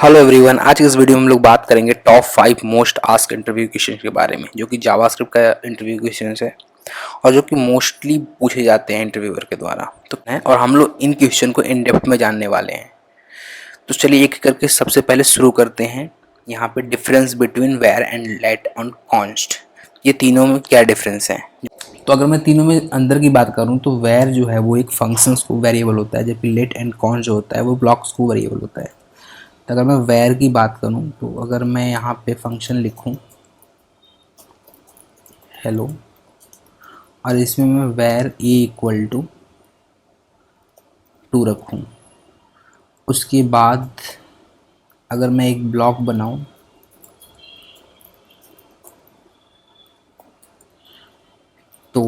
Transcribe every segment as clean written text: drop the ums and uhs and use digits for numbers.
Hello everyone, आज के इस वीडियो में हम लोग बात करेंगे top 5 most asked interview question के बारे में, जो कि जावास्क्रिप्ट का इंटरव्यू क्वेश्चन है और जो कि मोस्टली पूछे जाते हैं इंटरव्यूअर के द्वारा। तो है और हम लोग इन क्वेश्चन को इन डेप्थ में जानने वाले हैं। तो चलिए एक करके सबसे पहले शुरू करते हैं। यहाँ पे difference between var and let and const, ये तीनों में क्या डिफरेंस है। तो अगर मैं तीनों में अंदर की बात करूँ तो वेर जो है वो एक फंक्शंस को वेरिएबल होता है, जबकि लेट एंड कॉन्स्ट जो होता है वो ब्लॉक्स को वेरिएबल होता है। तो अगर मैं वेर की बात करूं तो अगर मैं यहाँ पे फंक्शन लिखूं हेलो और इसमें मैं वेर ए इक्वल टू 2 रखूं, उसके बाद अगर मैं एक ब्लॉक बनाऊं तो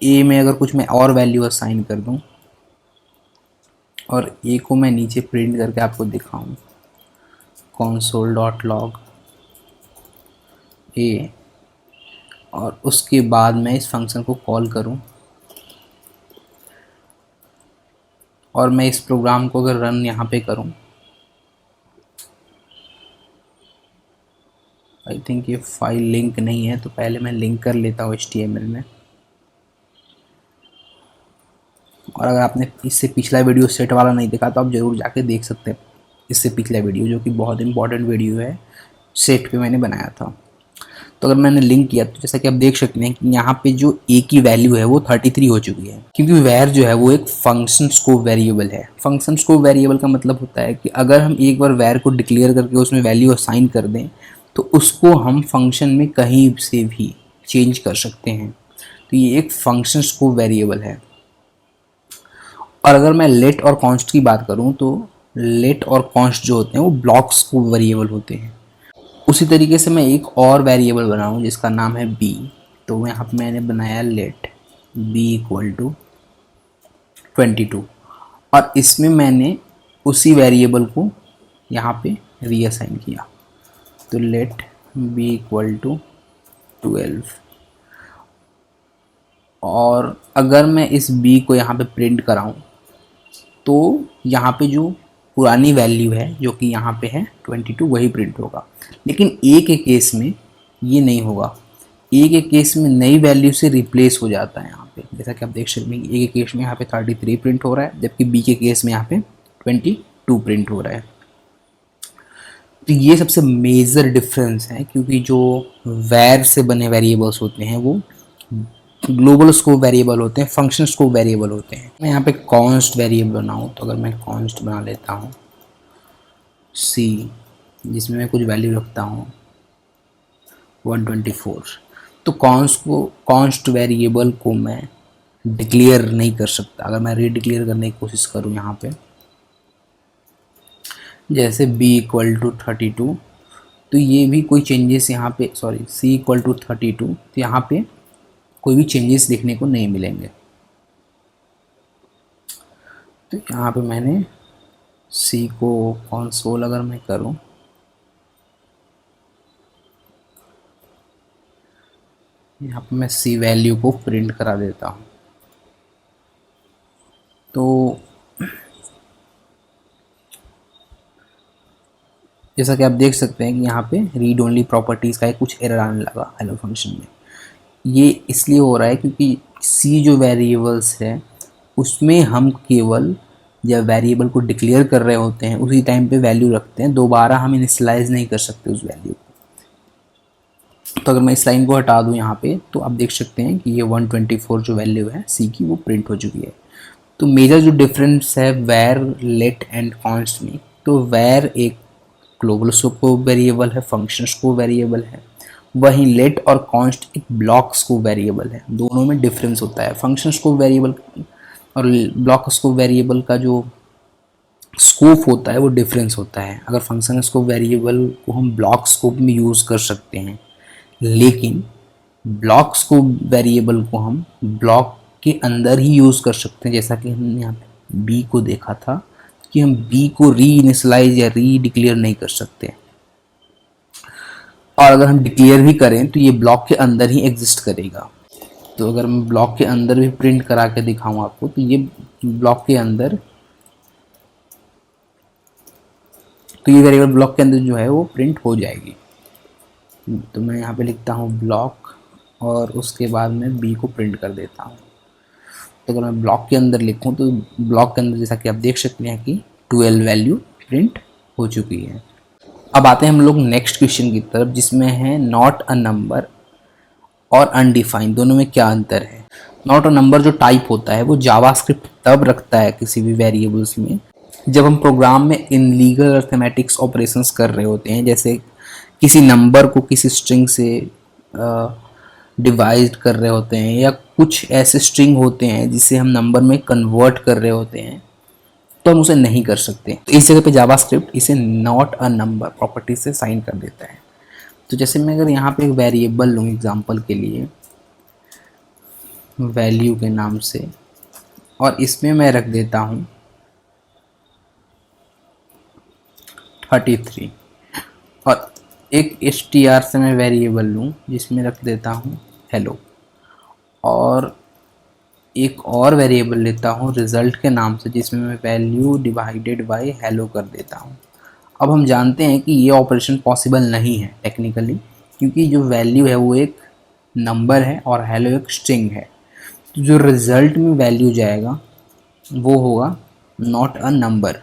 ए में अगर कुछ मैं और वैल्यू असाइन कर दूं और ए को मैं नीचे प्रिंट करके आपको दिखाऊं console.log ए, और उसके बाद मैं इस फंक्शन को कॉल करूं और मैं इस प्रोग्राम को अगर रन यहाँ पे करूं, आई थिंक ये फाइल लिंक नहीं है तो पहले मैं लिंक कर लेता हूँ HTML में। और अगर आपने इससे पिछला वीडियो सेट वाला नहीं देखा तो आप ज़रूर जाके देख सकते हैं इससे पिछला वीडियो, जो कि बहुत इंपॉर्टेंट वीडियो है, सेट पे मैंने बनाया था। तो अगर मैंने लिंक किया तो जैसा कि आप देख सकते हैं कि यहाँ पे जो ए की वैल्यू है वो 33 हो चुकी है, क्योंकि वेर जो है वो एक फंक्शन स्कोप वेरिएबल है। फंक्शन स्कोप वेरिएबल का मतलब होता है कि अगर हम एक बार वेर को डिक्लेयर करके उसमें वैल्यू असाइन कर दें तो उसको हम फंक्शन में कहीं से भी चेंज कर सकते हैं। तो ये एक फंक्शन स्कोप वेरिएबल है। और अगर मैं लेट और कॉन्स्ट की बात करूँ तो लेट और कॉन्स्ट जो होते हैं वो ब्लॉक स्कोप वेरिएबल होते हैं। उसी तरीके से मैं एक और वेरिएबल बनाऊँ जिसका नाम है बी, तो यहाँ पर मैंने बनाया लेट बी इक्वल टू 22 और इसमें मैंने उसी वेरिएबल को यहाँ पे रीअसाइन किया। तो लेट बी इक्वल टू 12 और अगर मैं इस b को यहाँ पे प्रिंट कराऊँ तो यहाँ पे जो पुरानी वैल्यू है जो कि यहाँ पे है 22 वही प्रिंट होगा। लेकिन a के केस में ये नहीं होगा। a के केस में नई वैल्यू से रिप्लेस हो जाता है यहाँ पे, जैसा कि आप देख सकते हैं कि a के केस में यहाँ पे 33 प्रिंट हो रहा है, जबकि b के केस में यहाँ पे 22 प्रिंट हो रहा है। तो ये सबसे मेजर डिफरेंस है, क्योंकि जो वैर से बने वेरिएबल्स होते हैं वो ग्लोबल स्कोप वेरिएबल होते हैं, फंक्शन स्कोप वेरिएबल होते हैं। मैं यहाँ पे कॉन्स्ट वेरिएबल बनाऊँ तो अगर मैं कॉन्स्ट बना लेता हूँ सी, जिसमें मैं कुछ वैल्यू रखता हूँ 124, तो कॉन्स्ट वेरिएबल को मैं डिक्लेयर नहीं कर सकता। अगर मैं रीडिक्लेयर करने की कोशिश करूँ यहाँ पे जैसे b इक्वल टू 32, तो ये भी कोई चेंजेस यहाँ पे c इक्वल टू 32, तो यहाँ पे कोई भी चेंजेस देखने को नहीं मिलेंगे। तो यहाँ पे मैंने c को कंसोल अगर मैं करूँ यहाँ पे मैं c वैल्यू को प्रिंट करा देता हूँ। तो जैसा कि आप देख सकते हैं कि यहाँ पे रीड ओनली प्रॉपर्टीज़ का एक कुछ एरर आने लगा हेलो फंक्शन में। ये इसलिए हो रहा है क्योंकि सी जो वेरिएबल्स है उसमें हम केवल जब वेरिएबल को डिक्लेयर कर रहे होते हैं उसी टाइम पे वैल्यू रखते हैं, दोबारा हम इनिशियलाइज नहीं कर सकते उस वैल्यू को। तो अगर मैं इस लाइन को हटा दूँ यहाँ पे तो आप देख सकते हैं कि ये 124 जो वैल्यू है सी की वो प्रिंट हो चुकी है। तो मेजर जो डिफरेंस है वेर लेट एंड कॉन्स्ट में, तो वेर एक ग्लोबल स्कोप वेरिएबल है, फंक्शन स्कोप वेरिएबल है, वहीं लेट और कॉन्स्ट एक ब्लॉक स्कोप वेरिएबल है। दोनों में डिफरेंस होता है। फंक्शन स्कोप वेरिएबल और ब्लॉक स्कोप वेरिएबल का जो स्कोप होता है वो डिफरेंस होता है। अगर फंक्शन स्कोप वेरिएबल को हम ब्लॉक स्कोप में यूज़ कर सकते हैं, लेकिन ब्लॉक स्कोप वेरिएबल को हम ब्लॉक के अंदर ही यूज़ कर सकते हैं, जैसा कि हमने यहाँ पे बी को देखा था कि हम बी को री इनिशलाइज या री डिक्लेयर नहीं कर सकते, और अगर हम डिक्लेयर भी करें तो ये ब्लॉक के अंदर ही एग्जिस्ट करेगा। तो अगर मैं ब्लॉक के अंदर भी प्रिंट करा के दिखाऊँ आपको तो ये ब्लॉक के अंदर तो ये वेरिएबल ब्लॉक के अंदर जो है वो प्रिंट हो जाएगी। तो मैं यहाँ पे लिखता हूँ ब्लॉक और उसके बाद मैं बी को प्रिंट कर देता हूँ। तो अगर मैं ब्लॉक के अंदर लिखूँ तो ब्लॉक के अंदर जैसा कि आप देख सकते हैं कि 12 वैल्यू प्रिंट हो चुकी है। अब आते हैं हम लोग नेक्स्ट क्वेश्चन की तरफ, जिसमें है नॉट अ नंबर और अनडिफाइंड, दोनों में क्या अंतर है। नॉट अ नंबर जो टाइप होता है वो जावास्क्रिप्ट तब रखता है किसी भी वेरिएबल्स में जब हम प्रोग्राम में इनलीगल अर्थमेटिक्स ऑपरेशंस कर रहे होते हैं, जैसे किसी नंबर को किसी स्ट्रिंग से डिवाइड कर रहे होते हैं, या कुछ ऐसे स्ट्रिंग होते हैं जिसे हम नंबर में कन्वर्ट कर रहे होते हैं, तो हम उसे नहीं कर सकते। तो इस जगह पे जावास्क्रिप्ट इसे नॉट अ नंबर प्रॉपर्टी से साइन कर देता है। तो जैसे मैं अगर यहाँ पे एक वेरिएबल लूँ एग्जांपल के लिए वैल्यू के नाम से, और इसमें मैं रख देता हूँ 33, और एक str से मैं वेरिएबल लूँ जिसमें रख देता हूँ हेलो, और एक और वेरिएबल लेता हूँ रिज़ल्ट के नाम से जिसमें मैं वैल्यू डिवाइडेड बाय हेलो कर देता हूँ। अब हम जानते हैं कि ये ऑपरेशन पॉसिबल नहीं है टेक्निकली, क्योंकि जो वैल्यू है वो एक नंबर है और हेलो एक स्ट्रिंग है। तो जो रिज़ल्ट में वैल्यू जाएगा वो होगा नॉट अ नंबर।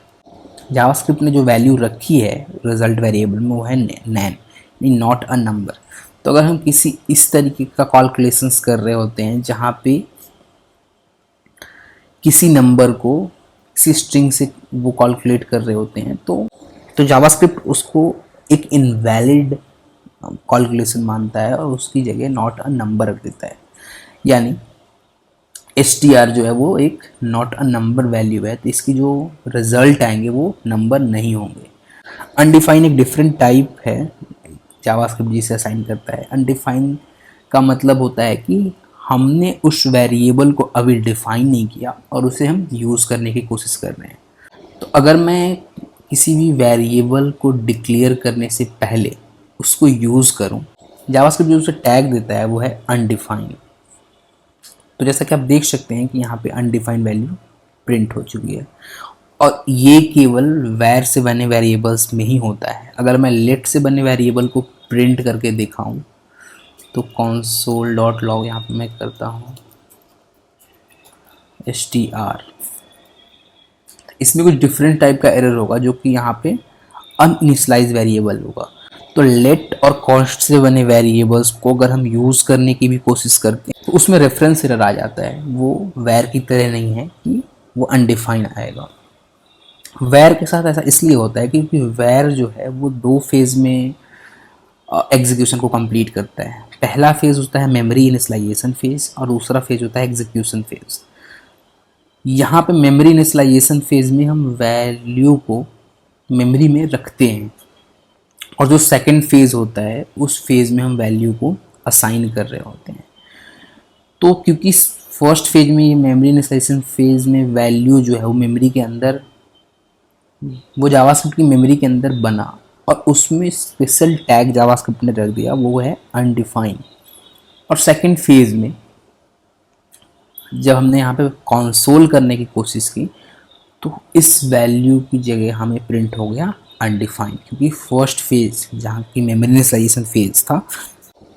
जावास्क्रिप्ट ने जो वैल्यू रखी है रिज़ल्ट वेरिएबल में वो है नैन, नॉट अ नंबर। तो अगर हम किसी इस तरीके का कैलकुलेशंस कर रहे होते हैं जहाँ पे किसी नंबर को किसी स्ट्रिंग से वो कैलकुलेट कर रहे होते हैं, तो जावास्क्रिप्ट उसको एक इनवैलिड कैलकुलेशन मानता है और उसकी जगह नॉट अ नंबर रख देता है। यानी str जो है वो एक नॉट अ नंबर वैल्यू है, तो इसकी जो रिजल्ट आएंगे वो नंबर नहीं होंगे। अनडिफाइन एक डिफरेंट टाइप है जावास्क्रिप्ट जिसे असाइन करता है। अनडिफाइन का मतलब होता है कि हमने उस वेरिएबल को अभी डिफाइन नहीं किया और उसे हम यूज़ करने की कोशिश कर रहे हैं। तो अगर मैं किसी भी वेरिएबल को डिक्लेयर करने से पहले उसको यूज़ करूं, जावास्क्रिप्ट जो उसे टैग देता है वो है अनडिफाइंड। तो जैसा कि आप देख सकते हैं कि यहाँ पे अनडिफाइंड वैल्यू प्रिंट हो चुकी है, और ये केवल वैर से बने वेरिएबल्स में ही होता है। अगर मैं लेट से बने वेरिएबल को प्रिंट करके दिखाऊं तो console.log यहाँ पे मैं करता हूँ str, इसमें कुछ डिफरेंट टाइप का एरर होगा जो कि यहाँ पे अनइनिशियलाइज वेरिएबल होगा। तो लेट और कॉन्स्ट से बने वेरिएबल्स को अगर हम यूज़ करने की भी कोशिश करते हैं तो उसमें रेफरेंस एरर आ जाता है, वो वैर की तरह नहीं है कि वो अनडिफाइंड आएगा। वैर के साथ ऐसा इसलिए होता है क्योंकि वैर जो है वो 2 फेज़ में एग्जीक्यूशन को कंप्लीट करता है। पहला फेज़ होता है मेमोरी इनिशियलाइजेशन फेज़ और दूसरा फेज़ होता है एग्जीक्यूशन फेज़। यहाँ पे मेमोरी इनिशियलाइजेशन फेज़ में हम वैल्यू को मेमोरी में रखते हैं, और जो सेकंड फेज़ होता है उस फेज़ में हम वैल्यू को असाइन कर रहे होते हैं। तो क्योंकि फर्स्ट फेज में मेमोरी इनिशियलाइजेशन फेज़ में वैल्यू जो है वो मेमोरी के अंदर, वो जावास्क्रिप्ट की मेमोरी के अंदर बना और उसमें स्पेशल टैग जावास्क्रिप्ट ने रख दिया, वो है अनडिफाइंड। और सेकंड फेज में जब हमने यहाँ पे कंसोल करने की कोशिश की तो इस वैल्यू की जगह हमें प्रिंट हो गया अनडिफाइंड, क्योंकि फर्स्ट फेज जहाँ की मेमोरी इनिशियलाइजेशन फेज था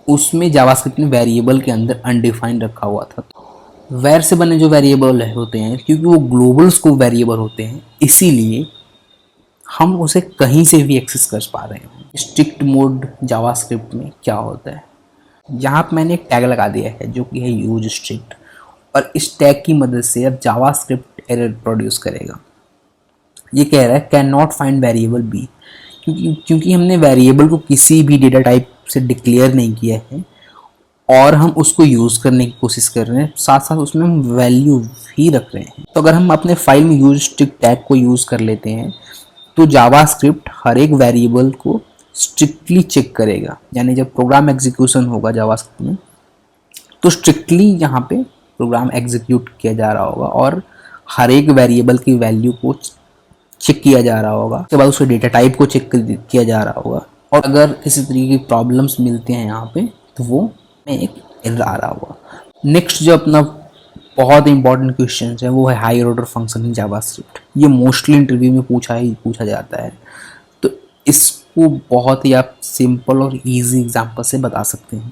उसमें जावास्क्रिप्ट ने वेरिएबल के अंदर अनडिफाइंड रखा हुआ था। वैर से बने जो वेरिएबल होते हैं, क्योंकि वो ग्लोबल स्कोप वेरिएबल होते हैं, इसीलिए हम उसे कहीं से भी एक्सेस कर पा रहे हैं। स्ट्रिक्ट मोड जावास्क्रिप्ट में क्या होता है, यहाँ पर मैंने एक टैग लगा दिया है जो कि है यूज स्ट्रिक्ट, और इस टैग की मदद से अब जावास्क्रिप्ट एरर प्रोड्यूस करेगा। ये कह रहा है can not find variable B, क्योंकि हमने वेरिएबल को किसी भी डेटा टाइप से डिक्लेयर नहीं किया है और हम उसको यूज़ करने की कोशिश कर रहे हैं, साथ साथ उसमें हम वैल्यू भी रख रहे हैं। तो अगर हम अपने फाइल में यूज स्ट्रिक्ट टैग को यूज़ कर लेते हैं तो जावास्क्रिप्ट हर एक वेरिएबल को स्ट्रिक्टली चेक करेगा। यानी जब प्रोग्राम एग्जीक्यूशन होगा जावास्क्रिप्ट में तो स्ट्रिक्टली यहाँ पे प्रोग्राम एग्जीक्यूट किया जा रहा होगा और हर एक वेरिएबल की वैल्यू को चेक किया जा रहा होगा। उसके बाद उसके डेटा टाइप को चेक किया जा रहा होगा, और अगर किसी तरीके की प्रॉब्लम्स मिलते हैं यहाँ पे तो वो एक एरर आ रहा होगा। नेक्स्ट जो अपना बहुत इंपॉर्टेंट क्वेश्चन है वो है higher order function in JavaScript. ये मोस्टली इंटरव्यू में पूछा जाता है। तो इसको बहुत ही आप सिंपल और इजी एग्जांपल से बता सकते हैं।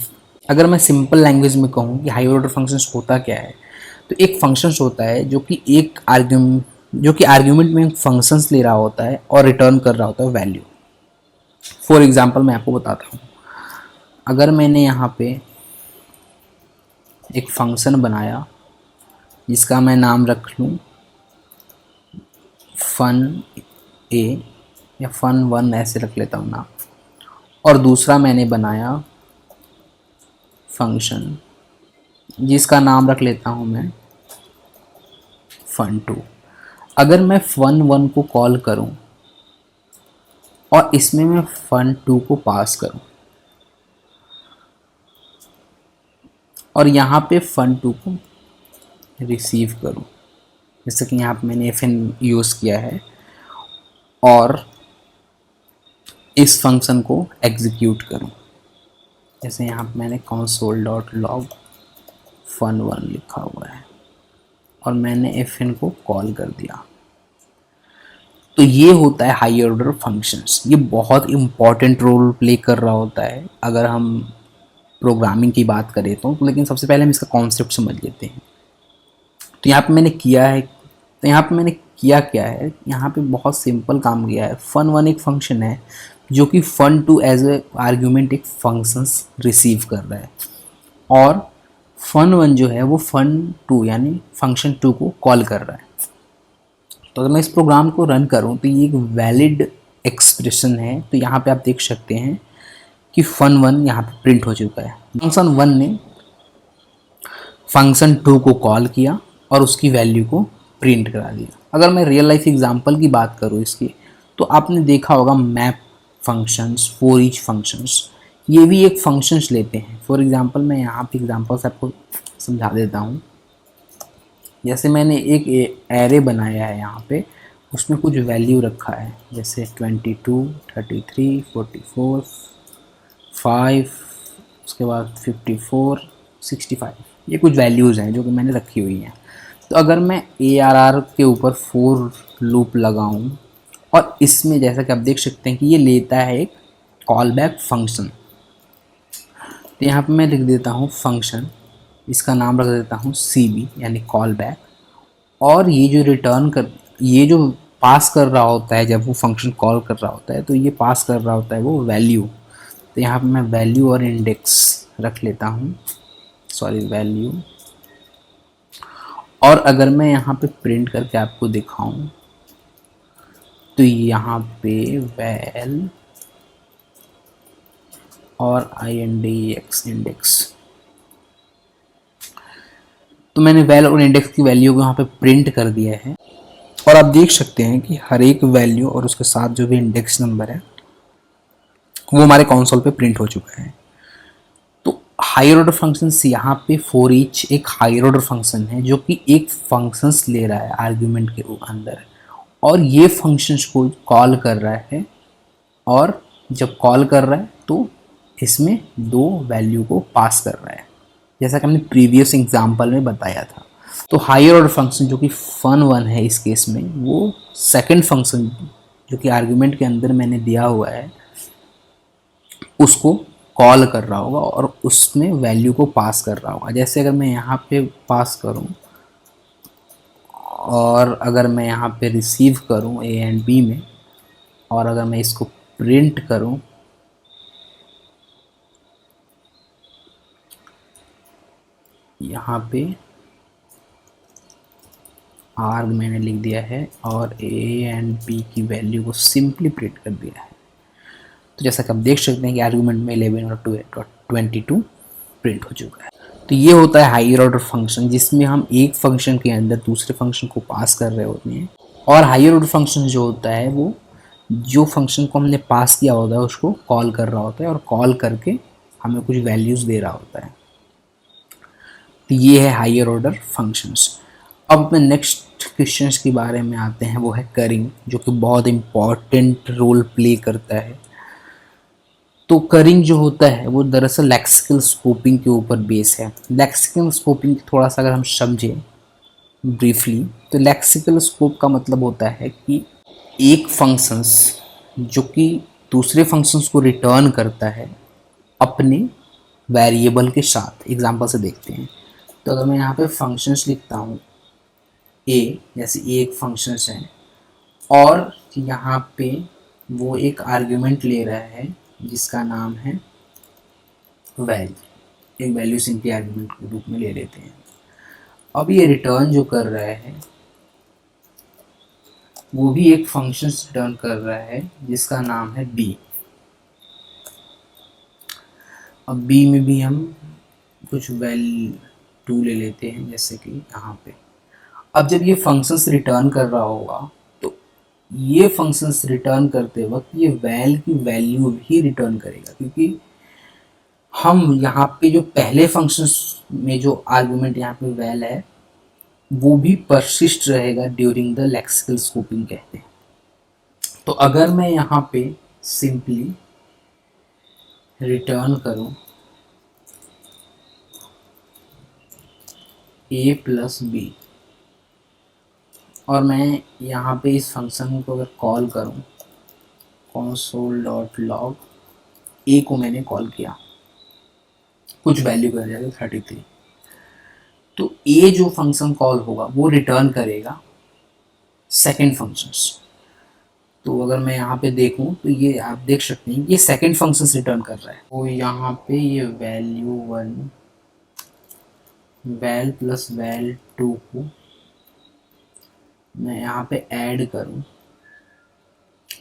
अगर मैं सिंपल लैंग्वेज में कहूँ कि हायर ऑर्डर फंक्शंस होता क्या है, तो एक फंक्शंस होता है जो कि आर्ग्यूमेंट में फंक्शंस ले रहा होता है और रिटर्न कर रहा होता है वैल्यू। फॉर एग्जांपल मैं आपको बताता हूँ, अगर मैंने यहाँ पे एक फंक्शन बनाया जिसका मैं नाम रख लूँ फन ए या फन वन, ऐसे रख लेता हूँ नाम, और दूसरा मैंने बनाया फंक्शन जिसका नाम रख लेता हूँ मैं फन टू। अगर मैं फन वन को कॉल करूँ और इसमें मैं फन टू को पास करूँ और यहाँ पे फन टू को रिसीव करूँ, जैसे कि यहाँ पे मैंने fn यूज़ किया है, और इस फंक्शन को एग्जीक्यूट करूँ, जैसे यहाँ पे मैंने console.log fun1 लिखा हुआ है और मैंने fn को कॉल कर दिया। तो ये होता है हायर ऑर्डर फंक्शंस। ये बहुत इंपॉर्टेंट रोल प्ले कर रहा होता है अगर हम प्रोग्रामिंग की बात करें तो, लेकिन सबसे पहले हम इसका कॉन्सेप्ट समझ लेते हैं। तो यहाँ पे मैंने किया क्या है, यहाँ पे बहुत सिंपल काम किया है। फन वन एक फंक्शन है जो कि fun two as a argument एक फंक्शंस रिसीव कर रहा है, और फन वन जो है वो फन टू यानी फंक्शन टू को कॉल कर रहा है। तो अगर मैं इस प्रोग्राम को रन करूँ तो ये एक वैलिड एक्सप्रेशन है। तो यहाँ पे आप देख सकते हैं कि फन वन यहाँ पे प्रिंट हो चुका है। फंक्शन वन ने फंक्शन टू को कॉल किया और उसकी वैल्यू को प्रिंट करा दिया। अगर मैं रियल लाइफ एग्जांपल की बात करूँ इसकी, तो आपने देखा होगा map functions, for each functions, ये भी एक फंक्शंस लेते हैं। फॉर एग्जांपल मैं यहाँ पे एग्जांपल से आपको समझा देता हूँ। जैसे मैंने एक एरे बनाया है, यहाँ पे उसमें कुछ वैल्यू रखा है, जैसे 22, 33, 44, 5, उसके बाद 54, 65, ये कुछ वैल्यूज़ हैं जो कि मैंने रखी हुई हैं। तो अगर मैं ARR के ऊपर फॉर लूप लगाऊं और इसमें जैसा कि आप देख सकते हैं कि ये लेता है एक कॉल बैक फंक्शन, तो यहाँ पे मैं लिख देता हूँ फंक्शन, इसका नाम रख देता हूँ CB यानी कॉल बैक, और ये जो पास कर रहा होता है जब वो फंक्शन कॉल कर रहा होता है, तो ये पास कर रहा होता है वो वैल्यू। तो यहाँ पे मैं वैल्यू और इंडेक्स रख लेता हूँ, वैल्यू। और अगर मैं यहाँ पे प्रिंट करके आपको दिखाऊं तो यहाँ पे वैल और इंडेक्स, तो मैंने वैल और इंडेक्स की वैल्यू को यहाँ पे प्रिंट कर दिया है, और आप देख सकते हैं कि हर एक वैल्यू और उसके साथ जो भी इंडेक्स नंबर है वो हमारे कंसोल पे प्रिंट हो चुका है। तो हायर ऑर्डर फंक्शंस, यहाँ पे फॉर ईच एक हायर ऑर्डर फंक्शन है जो कि एक फंक्शंस ले रहा है आर्ग्यूमेंट के अंदर, और ये फंक्शंस को कॉल कर रहा है, और जब कॉल कर रहा है तो इसमें दो वैल्यू को पास कर रहा है, जैसा कि हमने प्रीवियस एग्जाम्पल में बताया था। तो हायर ऑर्डर फंक्शन जो कि फन वन है इस केस में, वो सेकंड फंक्शन जो कि आर्ग्यूमेंट के अंदर मैंने दिया हुआ है उसको कॉल कर रहा होगा और उसमें वैल्यू को पास कर रहा होगा। जैसे अगर मैं यहाँ पे पास करूँ और अगर मैं यहाँ पे रिसीव करूँ A एंड B में, और अगर मैं इसको प्रिंट करूँ, यहाँ पे आर्ग मैंने लिख दिया है और A एंड B की वैल्यू को सिंपली प्रिंट कर दिया है। तो जैसा कि आप देख सकते हैं कि आर्गुमेंट में 11 और 22 प्रिंट हो चुका है। तो ये होता है हायर ऑर्डर फंक्शन, जिसमें हम एक फंक्शन के अंदर दूसरे फंक्शन को पास कर रहे होते हैं, और हायर ऑर्डर फंक्शन जो होता है वो जो फंक्शन को हमने पास किया होता है उसको कॉल कर रहा होता है, और कॉल करके हमें कुछ वैल्यूज़ दे रहा होता है। तो ये है हायर ऑर्डर फंक्शंस। अब अपने नेक्स्ट क्वेश्चंस के बारे में आते हैं, वो है करिंग, जो कि बहुत इम्पॉर्टेंट रोल प्ले करता है। तो करिंग जो होता है वो दरअसल लेक्सिकल स्कोपिंग के ऊपर बेस है। लेक्सिकल स्कोपिंग थोड़ा सा अगर हम समझें ब्रीफली, तो लेक्सिकल स्कोप का मतलब होता है कि एक फंक्शंस जो कि दूसरे फंक्शंस को रिटर्न करता है अपने वेरिएबल के साथ। एग्जांपल से देखते हैं। तो अगर मैं यहाँ पे फंक्शंस लिखता हूँ ए, जैसे ए एक फंक्शंस है और यहाँ पे वो एक आर्ग्यूमेंट ले रहा है जिसका नाम है वैल, एक वैल्यू सिंपली आर्ग्यूमेंट के रूप में ले लेते हैं। अब ये रिटर्न जो कर रहा है वो भी एक फंक्शन रिटर्न कर रहा है जिसका नाम है बी। अब बी में भी हम कुछ वैल्यू ले लेते हैं, जैसे कि यहाँ पे। अब जब ये फंक्शंस रिटर्न कर रहा होगा तो ये फंक्शंस रिटर्न करते वक्त ये वैल की वैल्यू भी रिटर्न करेगा, क्योंकि हम यहाँ पे जो पहले फंक्शंस में जो आर्गुमेंट यहाँ पे वैल है वो भी परसिस्ट रहेगा ड्यूरिंग द लेक्सिकल स्कोपिंग कहते हैं। तो अगर मैं यहाँ पे सिंपली रिटर्न करूँ a प्लस बी और मैं यहाँ पे इस फंक्शन को अगर कॉल करूँ console.log, a को मैंने कॉल किया, कुछ वैल्यू कर जाएगा 33। तो a जो फंक्शन कॉल होगा वो रिटर्न करेगा सेकेंड फंक्शंस। तो अगर मैं यहाँ पे देखूँ तो ये आप देख सकते हैं ये सेकेंड फंक्शंस रिटर्न कर रहा है। तो यहाँ पे ये वैल्यू 1 वैल प्लस वैल 2 को मैं यहाँ पे ऐड करूँ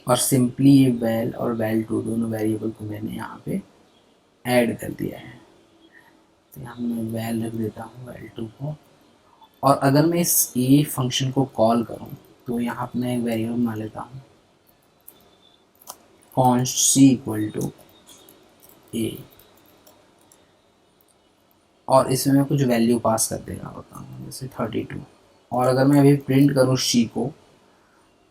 और सिंपली ये वैल और वैल 2 दोनों वेरिएबल को मैंने यहाँ पे ऐड कर दिया है। तो यहाँ मैं वैल रख देता हूँ वैल 2 को, और अगर मैं इस ए फंक्शन को कॉल करूँ तो यहाँ पे मैं एक वेरिएबल बना लेता हूँ const c equal to a, और इसमें मैं कुछ वैल्यू पास कर देगा होता हूँ, जैसे 32। और अगर मैं अभी प्रिंट करूँ सी को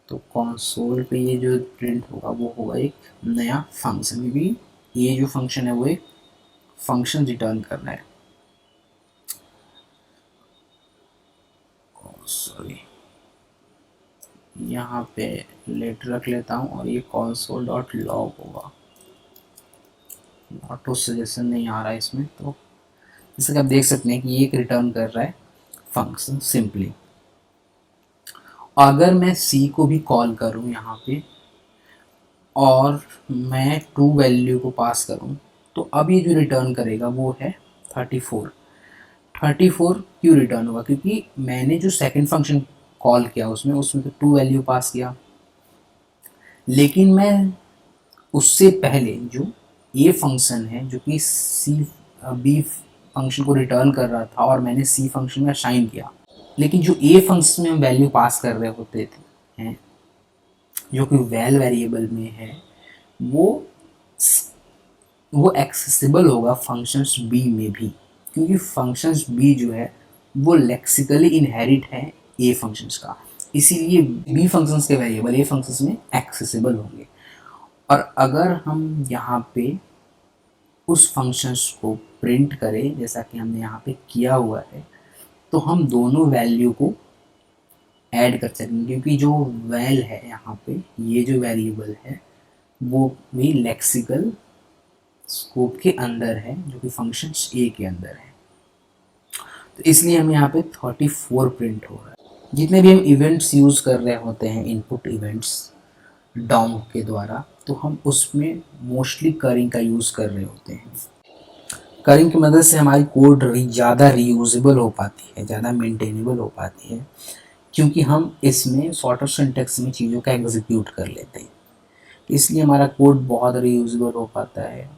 तो कंसोल पे ये जो प्रिंट होगा वो होगा एक नया फंक्शन, क्योंकि ये जो फंक्शन है वो एक फंक्शन रिटर्न कर रहा है। सॉरी, यहाँ पे लेटर रख लेता हूँ और ये console.log होगा। ऑटो सजेशन नहीं आ रहा है इसमें, तो जैसे कि आप देख सकते हैं कि ये एक रिटर्न कर रहा है फंक्शन सिंपली। अगर मैं c को भी कॉल करूँ यहाँ पे और मैं 2 वैल्यू को पास करूँ तो अब ये जो रिटर्न करेगा वो है 34। 34 क्यों रिटर्न होगा? क्योंकि मैंने जो सेकंड फंक्शन कॉल किया उसमें तो 2 वैल्यू पास किया, लेकिन मैं उससे पहले जो ये फंक्शन है जो कि बी फंक्शन को रिटर्न कर रहा था और मैंने सी फंक्शन में असाइन किया, लेकिन जो ए फंक्शन में वैल्यू पास कर रहे होते थे हैं जो कि वैल वेरिएबल में है वो एक्सेसिबल होगा फंक्शंस बी में भी, क्योंकि फंक्शंस बी जो है वो लेक्सिकली इनहेरिट है ए फंक्शंस का, इसीलिए बी फंक्शंस के वेरिएबल ए फंक्शंस में एक्सेसिबल होंगे। और अगर हम यहाँ पे उस फंक्शंस को प्रिंट करें जैसा कि हमने यहाँ पे किया हुआ है तो हम दोनों वैल्यू को ऐड कर सकेंगे, क्योंकि जो वैल है यहाँ पे ये जो वेरिएबल है वो भी लेक्सिकल स्कोप के अंदर है जो कि फंक्शंस ए के अंदर है। तो इसलिए हमें यहाँ पे 34 प्रिंट हो रहा है। जितने भी हम इवेंट्स यूज़ कर रहे होते हैं इनपुट इवेंट्स डॉम के द्वारा, तो हम उसमें मोस्टली करिंग का यूज़ कर रहे होते हैं। करिंग की मदद से हमारी कोड ज़्यादा रीयूजेबल हो पाती है, ज़्यादा मेंटेनेबल हो पाती है, क्योंकि हम इसमें शॉर्टर सिंटैक्स में चीज़ों का एग्जीक्यूट कर लेते हैं। इसलिए हमारा कोड बहुत रीयूजेबल हो पाता है,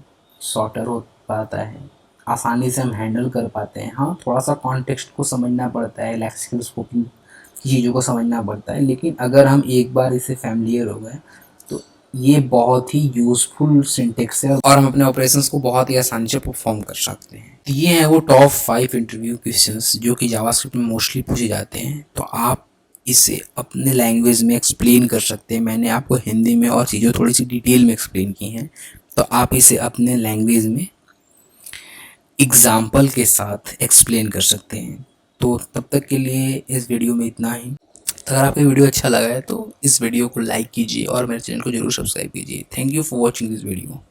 शॉर्टर हो पाता है, आसानी से हम हैंडल कर पाते हैं। हाँ, थोड़ा सा कॉन्टेक्स्ट को समझना पड़ता है, लेक्सिकल स्कोपिंग की चीज़ों को समझना पड़ता है, लेकिन अगर हम एक बार इसे फैमिलियर हो गए तो ये बहुत ही यूज़फुल सिंटेक्स है और हम अपने ऑपरेशंस को बहुत ही आसानी से परफॉर्म कर सकते हैं। ये हैं वो टॉप 5 इंटरव्यू क्वेश्चंस जो कि जावास्क्रिप्ट में मोस्टली पूछे जाते हैं, तो आप इसे अपने लैंग्वेज में एक्सप्लेन कर सकते हैं। मैंने आपको हिंदी में और चीज़ें थोड़ी सी डिटेल में एक्सप्लेन की हैं, तो आप इसे अपने लैंग्वेज में एग्जाम्पल के साथ एक्सप्लेन कर सकते हैं। तो तब तक के लिए इस वीडियो में इतना ही। अगर आपको वीडियो अच्छा लगा है तो इस वीडियो को लाइक कीजिए और मेरे चैनल को जरूर सब्सक्राइब कीजिए। Thank you for watching this video.